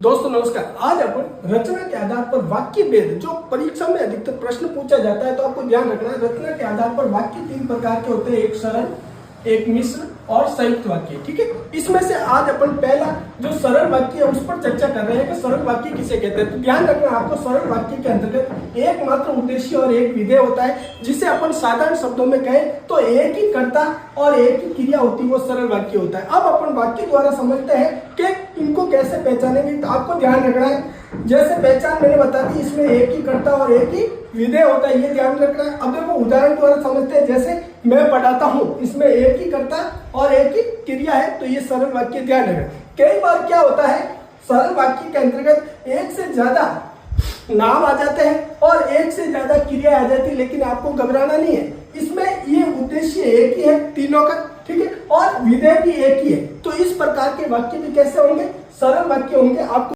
दोस्तों नमस्कार। आज अपन रचना के आधार पर वाक्य भेद जो परीक्षा में अधिकतर प्रश्न पूछा जाता है, तो आपको ध्यान रखना है रचना के आधार पर वाक्य तीन प्रकार के होते हैं, एक सरल, एक मिश्र और संयुक्त वाक्य। ठीक है, इसमें से आज अपन पहला जो सरल वाक्य है उस पर चर्चा कर रहे हैं कि सरल वाक्य किसे कहते हैं। तो ध्यान रखना आपको, सरल वाक्य के अंतर्गत एकमात्र उद्देश्य और एक विधेय होता है, जिसे अपन साधारण शब्दों में कहें तो एक ही कर्ता और एक ही क्रिया होती है, वो सरल वाक्य होता है। अब अपन वाक्य द्वारा समझते हैं कि इनको कैसे पहचानेंगे। तो आपको ध्यान रखना है, जैसे पहचान मैंने बता दी, इसमें एक ही कर्ता और एक ही विधेय होता है, ये ध्यान रखना है। अब देखो उदाहरण द्वारा समझते हैं, जैसे मैं पढ़ाता हूँ, इसमें एक ही कर्ता और एक ही क्रिया है, तो ये सरल वाक्य। ध्यान रखना, कई बार क्या होता है सरल वाक्य के अंतर्गत एक से ज्यादा नाम आ जाते हैं और एक से ज्यादा क्रिया आ जाती है, लेकिन आपको घबराना नहीं है, इसमें ये उद्देश्य एक ही है तीनों का। ठीक है, और विधेय भी एक ही है। तो इस प्रकार के वाक्य भी कैसे होंगे, सरल वाक्य होंगे। आपको